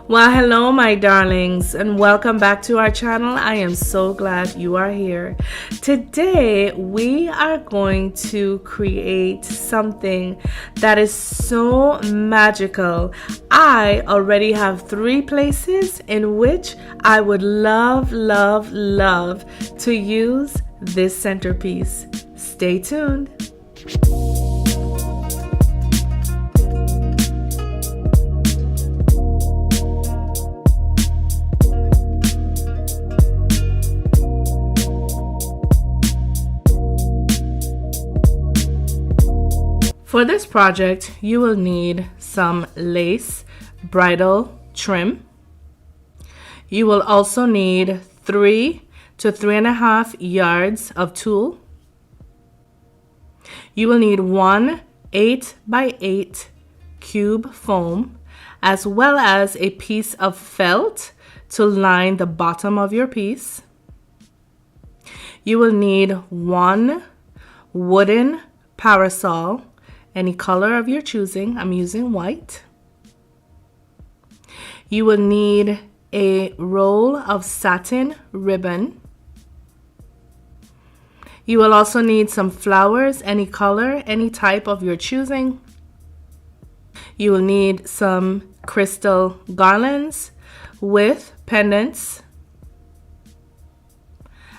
Well, hello, my darlings, and welcome back to our channel. I am so glad you are here. Today, we are going to create something that is so magical. I already have 3 places in which I would love to use this centerpiece. Stay tuned. For this project, you will need some lace bridal trim. You will also need 3 to 3.5 yards of tulle. You will need 1 8x8 cube foam, as well as a piece of felt to line the bottom of your piece. You will need 1 wooden parasol, any color of your choosing. I'm using white. You will need a roll of satin ribbon. You will also need some flowers, any color, any type of your choosing. You will need some crystal garlands with pendants,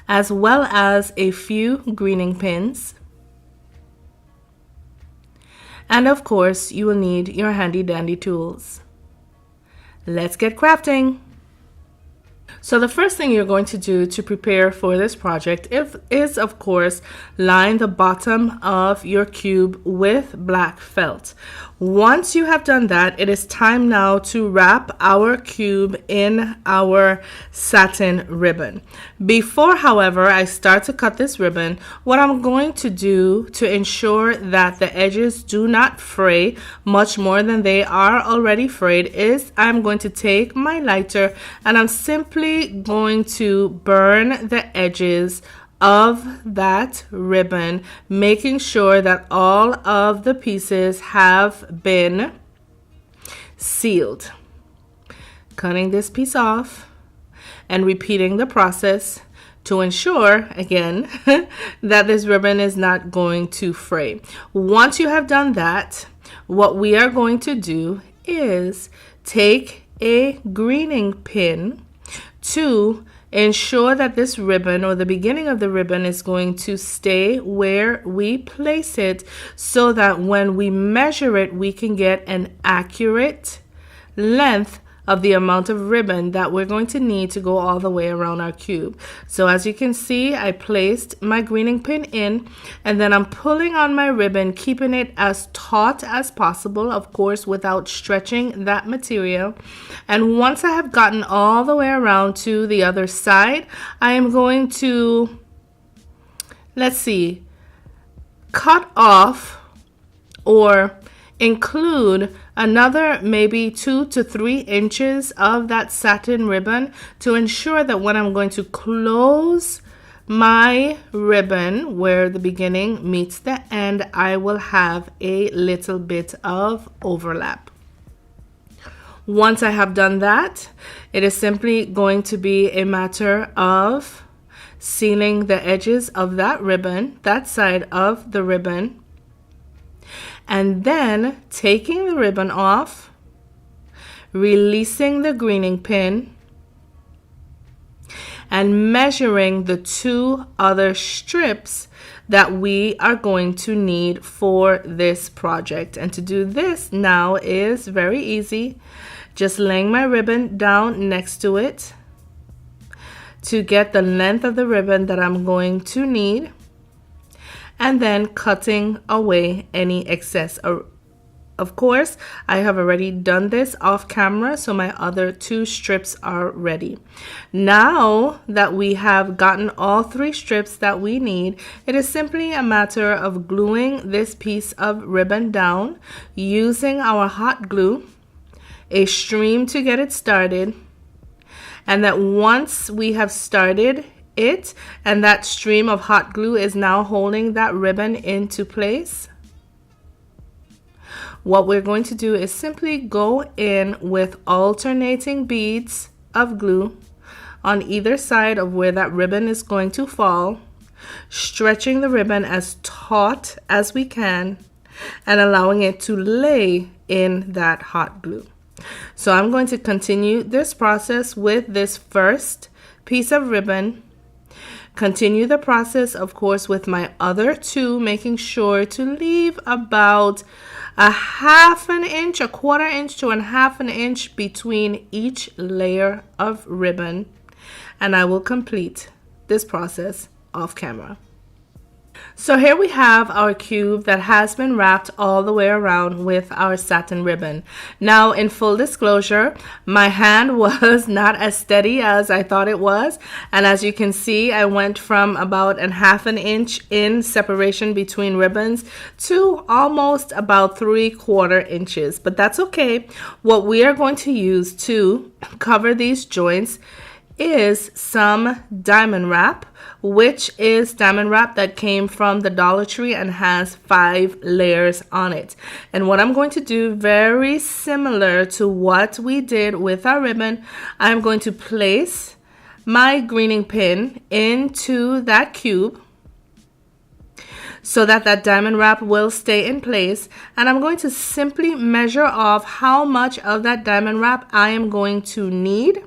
as well as a few greening pins. And of course, you will need your handy dandy tools. Let's get crafting. So the first thing you're going to do to prepare for this project is of course line the bottom of your cube with black felt. Once you have done that, it is time now to wrap our cube in our satin ribbon. Before, however, I start to cut this ribbon, what I'm going to do to ensure that the edges do not fray much more than they are already frayed is I'm going to take my lighter and I'm simply going to burn the edges of that ribbon, making sure that all of the pieces have been sealed. Cutting this piece off and repeating the process to ensure, again, that this ribbon is not going to fray. Once you have done that, what we are going to do is take a greening pin to ensure that this ribbon or the beginning of the ribbon is going to stay where we place it, so that when we measure it, we can get an accurate length of the amount of ribbon that we're going to need to go all the way around our cube. So as you can see, I placed my greening pin in, and then I'm pulling on my ribbon, keeping it as taut as possible, of course, without stretching that material. And once I have gotten all the way around to the other side, I am going to, cut off or include another maybe 2 to 3 inches of that satin ribbon to ensure that when I'm going to close my ribbon where the beginning meets the end, I will have a little bit of overlap. Once I have done that, it is simply going to be a matter of sealing the edges of that ribbon, that side of the ribbon, and then taking the ribbon off, releasing the greening pin, and measuring the 2 other strips that we are going to need for this project. And to do this now is very easy. Just laying my ribbon down next to it to get the length of the ribbon that I'm going to need, and then cutting away any excess. Of course, I have already done this off camera, so my other 2 strips are ready. Now that we have gotten all 3 strips that we need, it is simply a matter of gluing this piece of ribbon down using our hot glue, a stream to get it started, and that once we have started it and that stream of hot glue is now holding that ribbon into place, what we're going to do is simply go in with alternating beads of glue on either side of where that ribbon is going to fall, stretching the ribbon as taut as we can and allowing it to lay in that hot glue. So I'm going to continue this process with this first piece of ribbon. Continue the process, of course, with my other two, making sure to leave about a half an inch, a quarter inch to a half an inch between each layer of ribbon. And I will complete this process off camera. So here we have our cube that has been wrapped all the way around with our satin ribbon. Now, in full disclosure, my hand was not as steady as I thought it was. And as you can see, I went from about a half an inch in separation between ribbons to almost about 3/4 inches. But that's okay. What we are going to use to cover these joints is some diamond wrap, which is diamond wrap that came from the Dollar Tree and has 5 layers on it. And what I'm going to do, very similar to what we did with our ribbon, I'm going to place my greening pin into that cube so that that diamond wrap will stay in place. And I'm going to simply measure off how much of that diamond wrap I am going to need.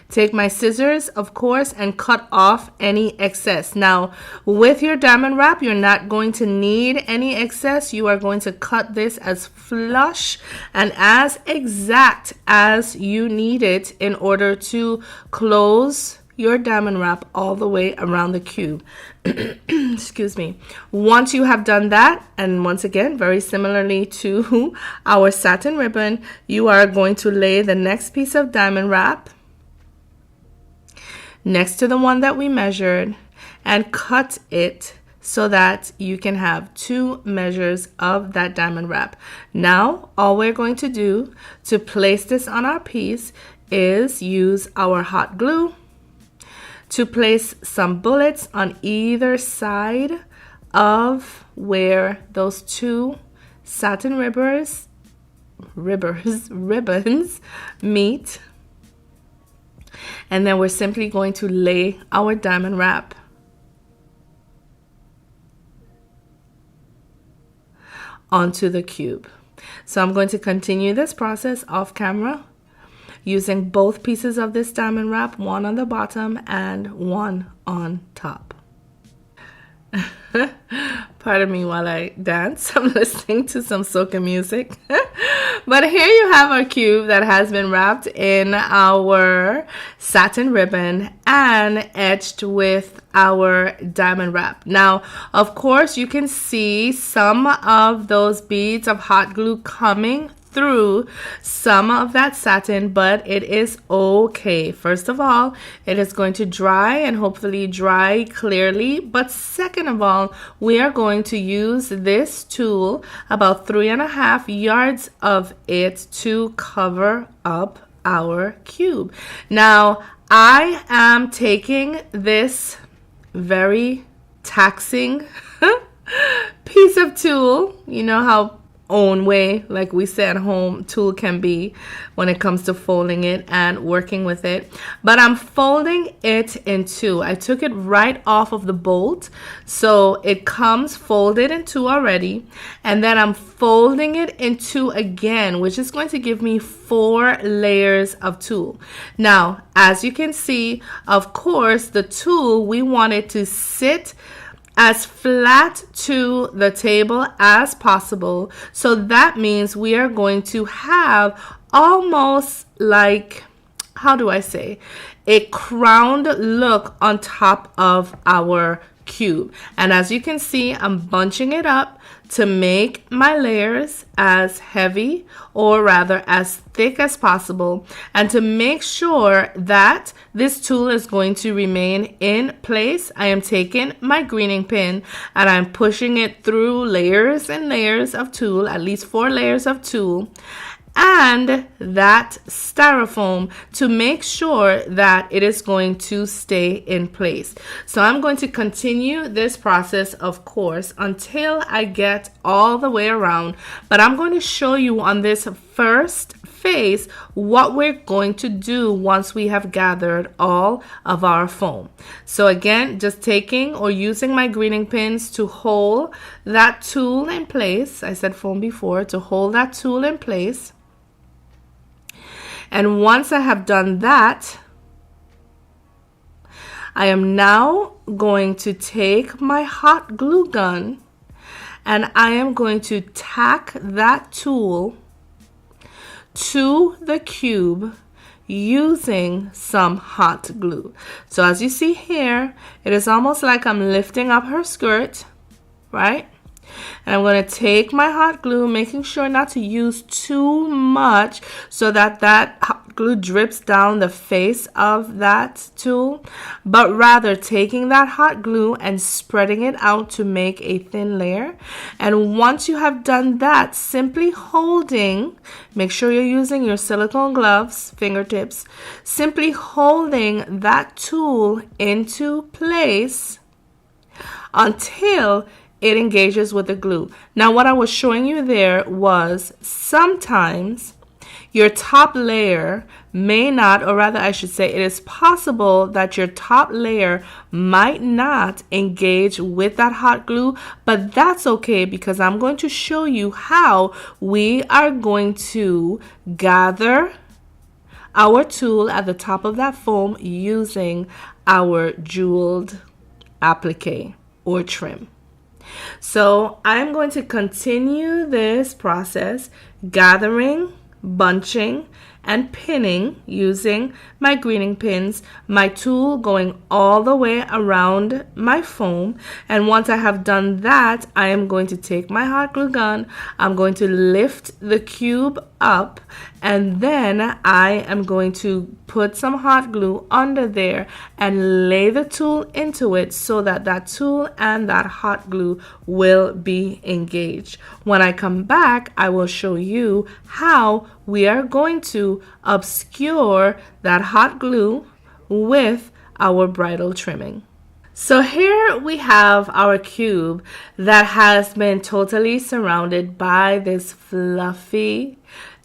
Take my scissors, of course, and cut off any excess. Now, with your diamond wrap, you're not going to need any excess. You are going to cut this as flush and as exact as you need it in order to close your diamond wrap all the way around the cube. Excuse me. Once you have done that, and once again, very similarly to our satin ribbon, you are going to lay the next piece of diamond wrap next to the one that we measured and cut it so that you can have 2 measures of that diamond wrap. Now, all we're going to do to place this on our piece is use our hot glue to place some bullets on either side of where those 2 satin ribbons meet. And then we're simply going to lay our diamond wrap onto the cube. So I'm going to continue this process off camera using both pieces of this diamond wrap, one on the bottom and one on top. Pardon me while I dance. I'm listening to some soca music. But here you have our cube that has been wrapped in our satin ribbon and etched with our diamond wrap. Now, of course, you can see some of those beads of hot glue coming through some of that satin, but it is okay. First of all, it is going to dry and hopefully dry clearly. But second of all, we are going to use this tool, about 3.5 yards of it, to cover up our cube. Now, I am taking this very taxing piece of tulle. You know how own way, like we say at home, tool can be when it comes to folding it and working with it. But I'm folding it in 2. I took it right off of the bolt, so it comes folded in 2 already. And then I'm folding it in 2 again, which is going to give me 4 layers of tulle. Now, as you can see, of course, the tulle, we want it to sit as flat to the table as possible. So that means we are going to have almost like, how do I say, a crowned look on top of our cube. And as you can see, I'm bunching it up to make my layers as heavy, or rather as thick as possible, and to make sure that this tool is going to remain in place. I am taking my greening pin and I'm pushing it through layers and layers of tulle, at least 4 layers of tulle, and that styrofoam to make sure that it is going to stay in place. So I'm going to continue this process, of course, until I get all the way around, but I'm going to show you on this first phase what we're going to do once we have gathered all of our foam. So again, just taking or using my greening pins to hold that tool in place. I said foam before, to hold that tool in place. And once I have done that, I am now going to take my hot glue gun and I am going to tack that tool to the cube using some hot glue. So as you see here, it is almost like I'm lifting up her skirt, right? And I'm going to take my hot glue, making sure not to use too much so that that hot glue drips down the face of that tool, but rather taking that hot glue and spreading it out to make a thin layer. And once you have done that, simply holding, make sure you're using your silicone gloves, fingertips, simply holding that tool into place until it engages with the glue. Now, what I was showing you there was sometimes your top layer may not, or rather I should say it is possible that your top layer might not engage with that hot glue, but that's okay because I'm going to show you how we are going to gather our tool at the top of that foam using our jeweled applique or trim. So I'm going to continue this process, gathering, bunching, and pinning using my greening pins, my tool going all the way around my foam. And once I have done that, I am going to take my hot glue gun, I'm going to lift the cube up, and then I am going to put some hot glue under there and lay the tool into it so that that tool and that hot glue will be engaged. When I come back, I will show you how we are going to obscure that hot glue with our bridal trimming. So here we have our cube that has been totally surrounded by this fluffy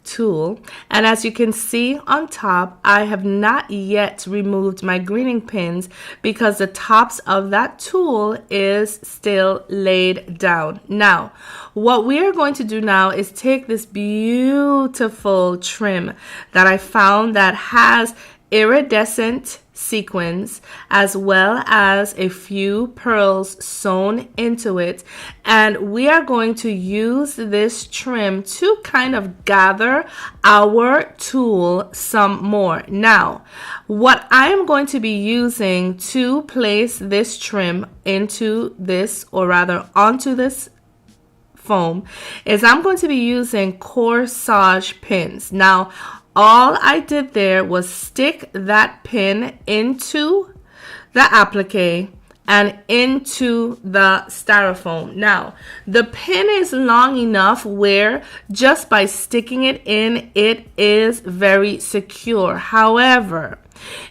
tool, and as you can see on top, I have not yet removed my greening pins because the tops of that tool is still laid down. Now, what we are going to do now is take this beautiful trim that I found that has iridescent sequins as well as a few pearls sewn into it, and we are going to use this trim to kind of gather our tool some more. Now, what I am going to be using to place this trim into this, or rather onto this foam, is I'm going to be using corsage pins. Now, all I did there was stick that pin into the applique and into the styrofoam. Now, the pin is long enough where just by sticking it in, it is very secure. However,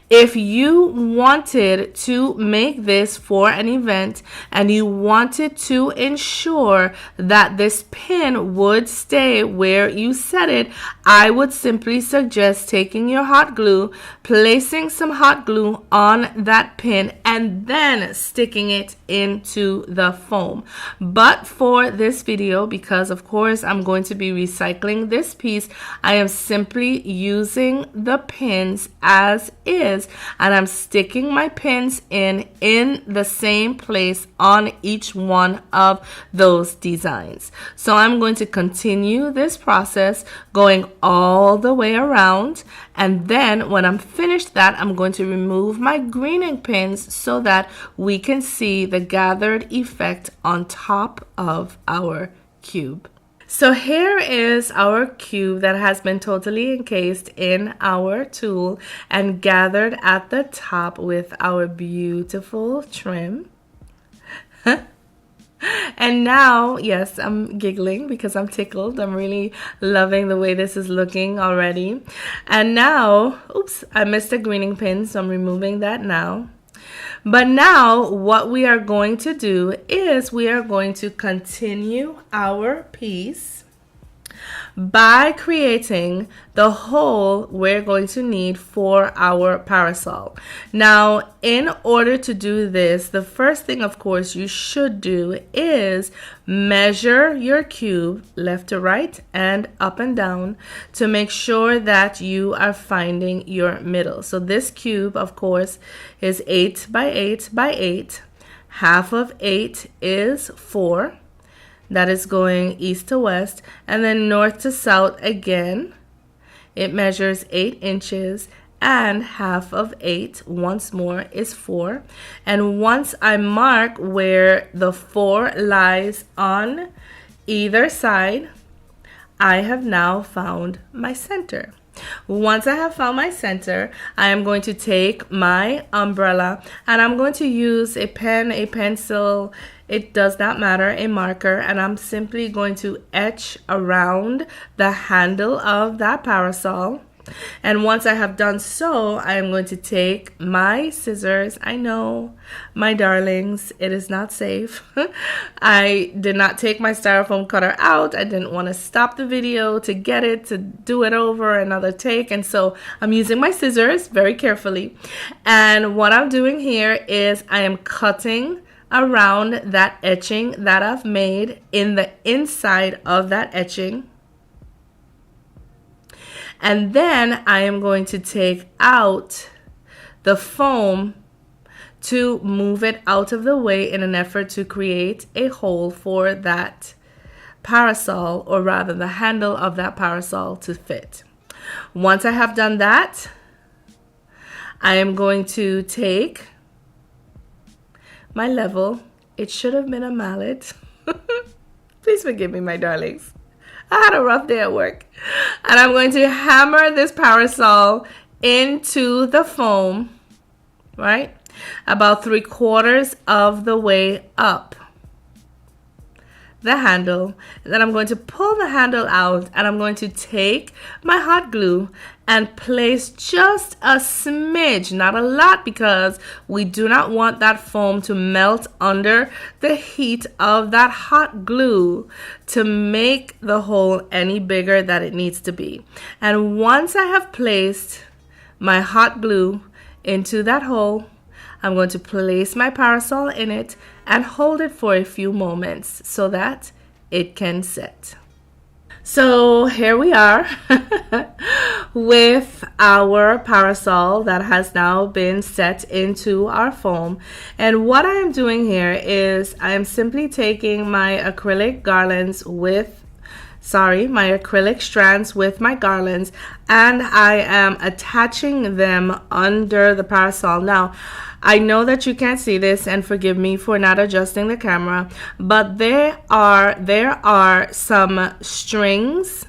if you wanted to make this for an event and you wanted to ensure that this pin would stay where you set it, I would simply suggest taking your hot glue, placing some hot glue on that pin, and then sticking it into the foam. But for this video, because of course I'm going to be recycling this piece, I am simply using the pins as is, and I'm sticking my pins in the same place on each one of those designs. So I'm going to continue this process going all the way around, and then when I'm finished that, I'm going to remove my greening pins so that we can see the gathered effect on top of our cube. So here is our cube that has been totally encased in our tool and gathered at the top with our beautiful trim. And now, yes, I'm giggling because I'm tickled. I'm really loving the way this is looking already. And now, oops, I missed a greening pin, so I'm removing that now. But now what we are going to do is we are going to continue our piece by creating the hole we're going to need for our parasol. Now, in order to do this, the first thing, of course, you should do is measure your cube left to right and up and down to make sure that you are finding your middle. So this cube, of course, is 8 by 8 by 8. Half of 8 is 4. That is going east to west, and then north to south again. It measures 8 inches, and half of 8 once more is 4. And once I mark where the 4 lies on either side, I have now found my center. Once I have found my center, I am going to take my umbrella and I'm going to use a pen, a pencil, it does not matter, a marker, and I'm simply going to etch around the handle of that parasol. And once I have done so, I am going to take my scissors. I know, my darlings, it is not safe. I did not take my styrofoam cutter out. I didn't want to stop the video to get it, to do it over another take. And so I'm using my scissors very carefully. And what I'm doing here is I am cutting around that etching that I've made in the inside of that etching. And then I am going to take out the foam to move it out of the way in an effort to create a hole for that parasol, or rather the handle of that parasol to fit. Once I have done that, I am going to take my level. It should have been a mallet. Please forgive me, my darlings. I had a rough day at work. And I'm going to hammer this parasol into the foam, right? About 3/4 of the way up the handle. And then I'm going to pull the handle out and I'm going to take my hot glue and place just a smidge, not a lot, because we do not want that foam to melt under the heat of that hot glue to make the hole any bigger than it needs to be. And once I have placed my hot glue into that hole, I'm going to place my parasol in it and hold it for a few moments so that it can set. So here we are with our parasol that has now been set into our foam. And what I am doing here is I am simply taking my acrylic garlands with my acrylic strands with my garlands, and I am attaching them under the parasol. Now, I know that you can't see this, and forgive me for not adjusting the camera, but there are some strings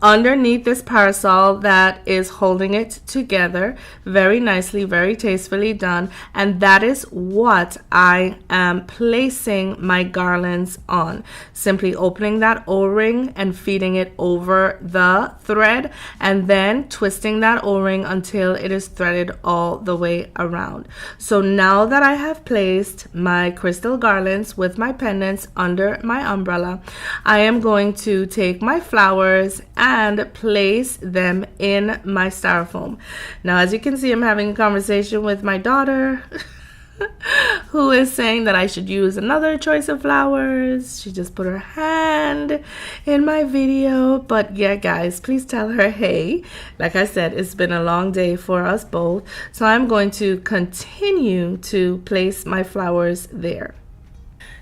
underneath this parasol that is holding it together very nicely, very tastefully done, and that is what I am placing my garlands on. Simply opening that O-ring and feeding it over the thread, and then twisting that O-ring until it is threaded all the way around. So now that I have placed my crystal garlands with my pendants under my umbrella, I am going to take my flowers and place them in my styrofoam. Now, as you can see, I'm having a conversation with my daughter who is saying that I should use another choice of flowers. She just put her hand in my video. But yeah, guys, please tell her, hey, like I said, it's been a long day for us both. So I'm going to continue to place my flowers there.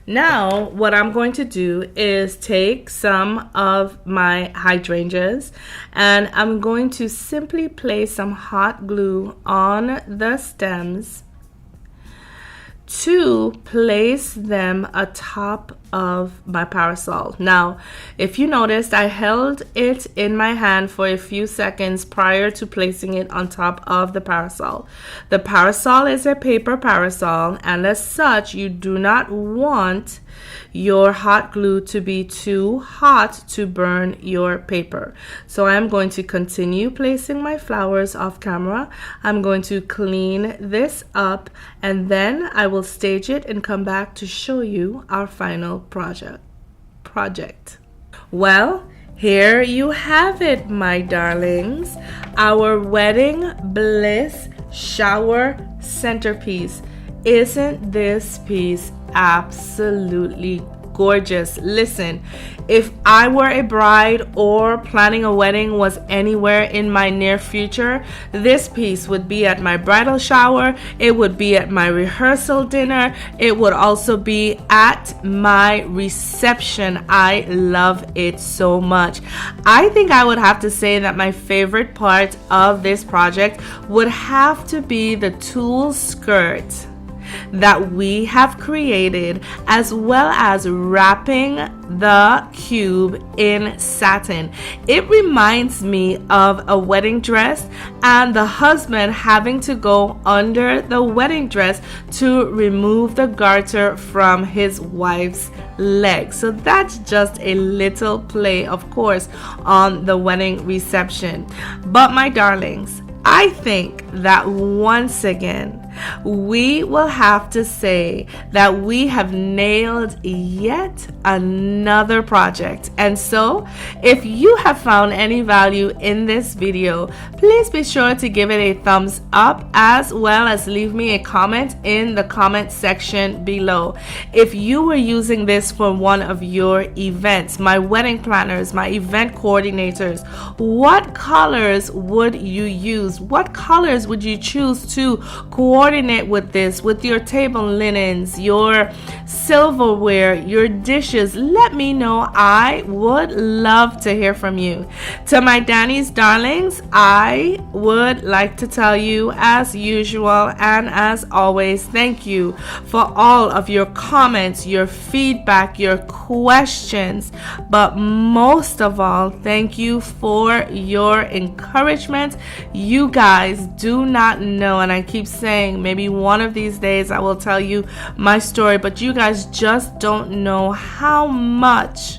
Now, what I'm going to do is take some of my hydrangeas and I'm going to simply place some hot glue on the stems to place them atop of my parasol. Now, if you noticed, I held it in my hand for a few seconds prior to placing it on top of the parasol. The parasol is a paper parasol, and as such, you do not want your hot glue to be too hot to burn your paper. So I'm going to continue placing my flowers off camera. I'm going to clean this up, and then I will stage it and come back to show you our final project. Well, here you have it, my darlings. Our wedding bliss shower centerpiece. Isn't this piece absolutely gorgeous? Listen, if I were a bride or planning a wedding was anywhere in my near future, this piece would be at my bridal shower, it would be at my rehearsal dinner, it would also be at my reception. I love it so much. I think I would have to say that my favorite part of this project would have to be the tulle skirt that we have created, as well as wrapping the cube in satin. It reminds me of a wedding dress and the husband having to go under the wedding dress to remove the garter from his wife's leg. So that's just a little play, of course, on the wedding reception. But my darlings, I think that once again, we will have to say that we have nailed yet another project. And so, if you have found any value in this video, please be sure to give it a thumbs up, as well as leave me a comment in the comment section below. If you were using this for one of your events, my wedding planners, my event coordinators, what colors would you use? What colors would you choose to coordinate with this, with your table linens, your silverware, your dishes? Let me know. I would love to hear from you. To my Danie's darlings, I would like to tell you, as usual and as always, thank you for all of your comments, your feedback, your questions, but most of all, thank you for your encouragement. You guys do not know, and I keep saying maybe one of these days I will tell you my story, but you guys just don't know how much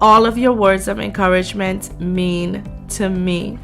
all of your words of encouragement mean to me.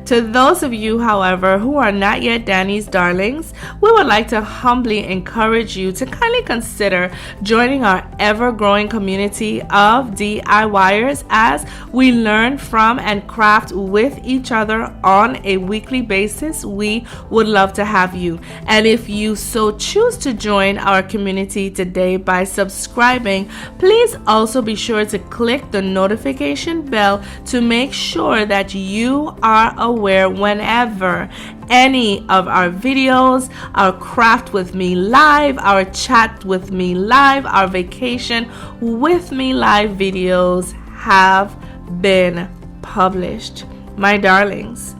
To those of you, however, who are not yet Danie's darlings, we would like to humbly encourage you to kindly consider joining our ever-growing community of DIYers as we learn from and craft with each other on a weekly basis. We would love to have you. And if you so choose to join our community today by subscribing, please also be sure to click the notification bell to make sure that you are aware whenever any of our videos, our craft with me live, our chat with me live, our vacation with me live videos have been published. My darlings,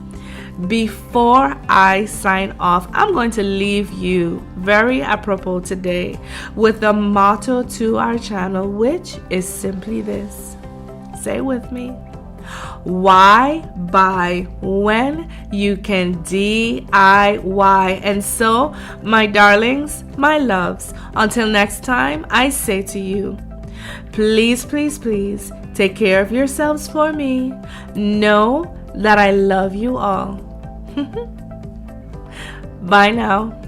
before I sign off, I'm going to leave you very apropos today with the motto to our channel, which is simply this. Say it with me. Why buy when you can DIY? And so, my darlings, my loves, until next time, I say to you, please, please, please take care of yourselves for me. Know that I love you all. Bye now.